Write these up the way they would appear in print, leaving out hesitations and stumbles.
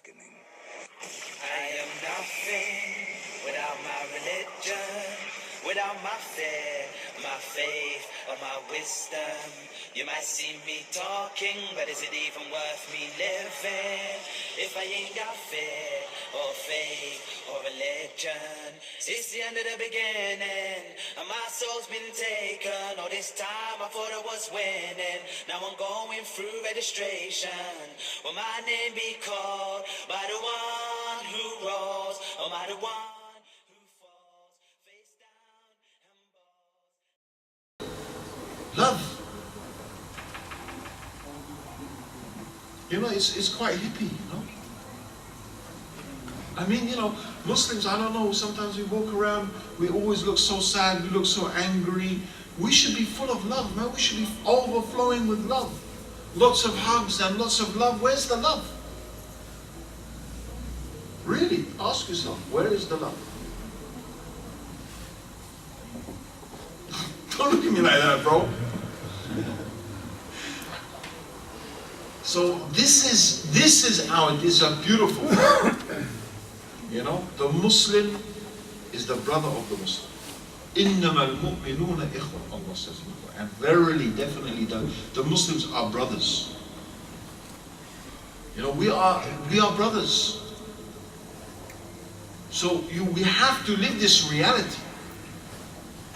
I am nothing without my religion, without my faith, or my wisdom. You might see me talking, but is it even worth me living if I ain't got fear or faith or religion? Since the end of the beginning, and my soul's been taken. All this time I thought I was winning. Now I'm going through registration. Will my name be called by the one who rose, or by the one who falls face down and balls? Love. You know, it's quite hippie, you know. I mean, you know, Muslims, I don't know, sometimes we walk around, we always look so sad, we look so angry. We should be full of love, man. We should be overflowing with love. Lots of hugs and lots of love. Where's the love? Really, ask yourself, where is the love? Don't look at me like that, bro. So this is a beautiful thing. You know, the Muslim is the brother of the Muslim. إِنَّمَا الْمُؤْمِنُونَ إِخْوَةٌ, Allah says in the Quran. And verily, definitely, the Muslims are brothers. You know, we are brothers. So we have to live this reality.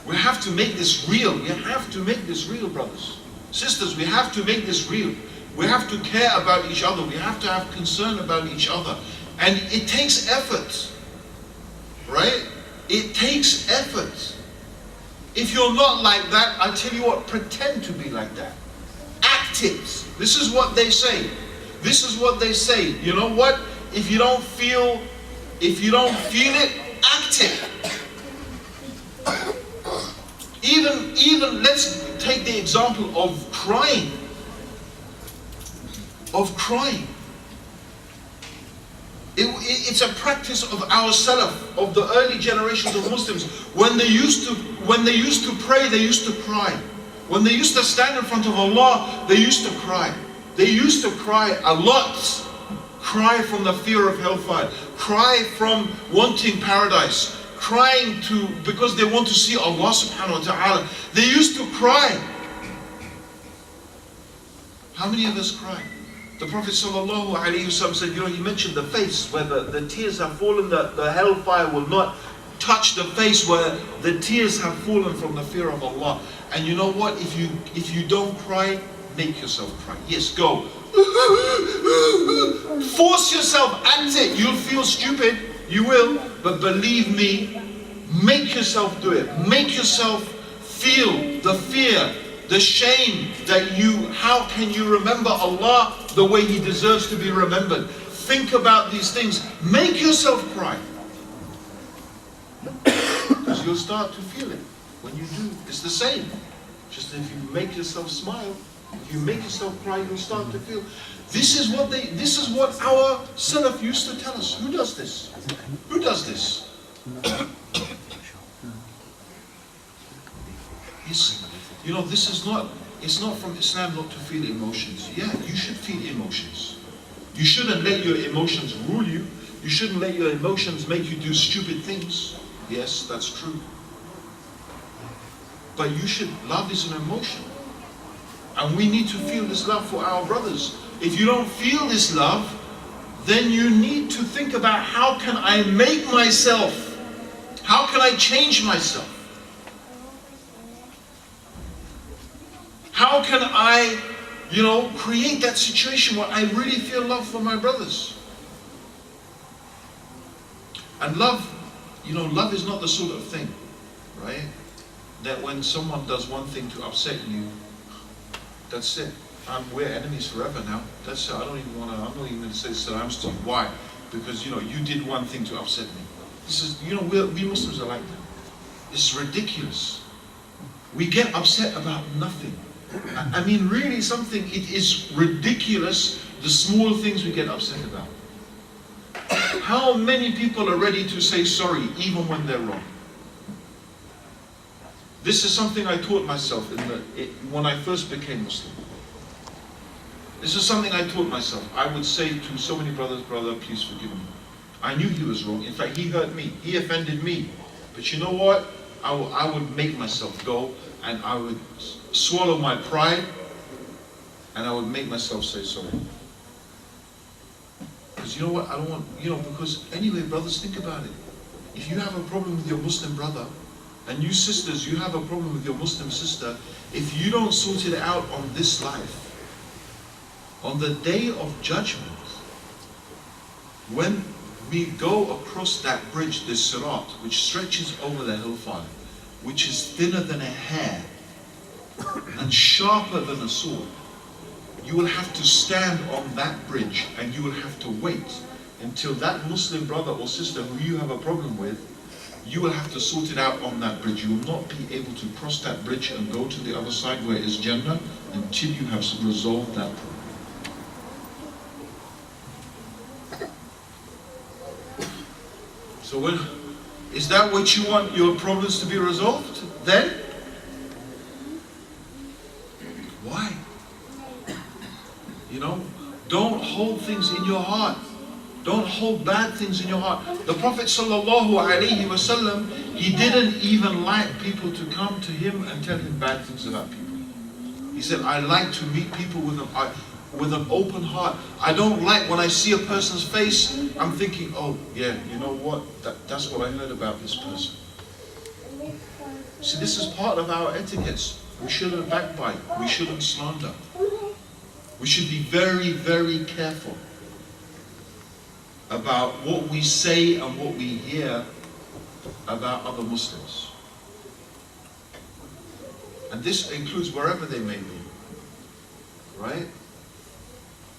We have to make this real. We have to make this real, brothers. Sisters, we have to make this real. We have to care about each other. We have to have concern about each other. And it takes effort, right? It takes effort. If you're not like that, I tell you what, pretend to be like that. Act it. This is what they say. This is what they say. You know what? If you don't feel it, act it. Even let's take the example of crying. Of crying. It's a practice of our Salaf, of the early generations of Muslims. When they used to pray, they used to cry. When they used to stand in front of Allah, they used to cry. They used to cry a lot. Cry from the fear of hellfire. Cry from wanting paradise. Crying because they want to see Allah subhanahu wa ta'ala. They used to cry. How many of us cry? The Prophet sallallahu alaihi wasallam said, you know, he mentioned the face where the tears have fallen, the hellfire will not touch the face where the tears have fallen from the fear of Allah. And you know what? If you don't cry, make yourself cry. Yes, go. Force yourself, act it. You'll feel stupid, you will, but believe me, make yourself do it. Make yourself feel the fear, the shame that how can you remember Allah the way He deserves to be remembered? Think about these things. Make yourself cry. Because you'll start to feel it. When you do, it's the same. Just if you make yourself smile, if you make yourself cry, you'll start to feel. This is what our Salaf used to tell us. Who does this? Who does this? You know, it's not from Islam not to feel emotions. Yeah, you should feel emotions. You shouldn't let your emotions rule you. You shouldn't let your emotions make you do stupid things. Yes, that's true. But love is an emotion. And we need to feel this love for our brothers. If you don't feel this love, then you need to think about how can I make myself, how can I change myself? How can I, create that situation where I really feel love for my brothers? And love, love is not the sort of thing, right? That when someone does one thing to upset you, that's it. We're enemies forever now. That's it. I'm not even going to say salams to you. Why? Because, you did one thing to upset me. This is, we Muslims are like that. It's ridiculous. We get upset about nothing. I mean, really it is ridiculous, the small things we get upset about. How many people are ready to say sorry even when they're wrong? This is something I taught myself when I first became Muslim. This is something I taught myself. I would say to so many brothers, brother, please forgive me. I knew he was wrong. In fact, he hurt me. He offended me. But you know what? I would make myself go, and I would swallow my pride, and I would make myself say sorry. Because you know what? I don't want, because anyway, brothers, think about it. If you have a problem with your Muslim brother, and you sisters, you have a problem with your Muslim sister, if you don't sort it out on this life, on the day of judgment, when we go across that bridge, the Sirat, which stretches over the hellfire, which is thinner than a hair and sharper than a sword, you will have to stand on that bridge, and you will have to wait until that Muslim brother or sister who you have a problem with, you will have to sort it out on that bridge. You will not be able to cross that bridge and go to the other side where is Jannah until you have resolved that problem. So is that what you want your problems to be resolved then? Why? Don't hold things in your heart. Don't hold bad things in your heart. The Prophet ﷺ, he didn't even like people to come to him and tell him bad things about people. He said, I like to meet people with an open heart. I don't like when I see a person's face, I'm thinking, oh yeah, you know what? That's what I heard about this person. See, this is part of our etiquettes. We shouldn't backbite. We shouldn't slander. We should be very, very careful about what we say and what we hear about other Muslims. And this includes wherever they may be, right?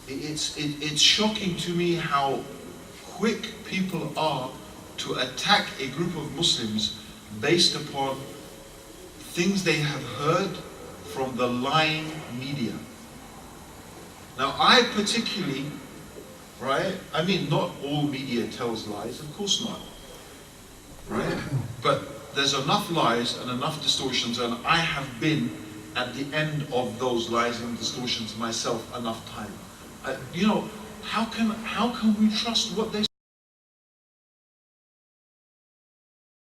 It's shocking to me how quick people are to attack a group of Muslims based upon things they have heard from the lying media. Now, I particularly, right? I mean, not all media tells lies, of course not, right? But there's enough lies and enough distortions, and I have been at the end of those lies and distortions myself enough time. How can we trust what they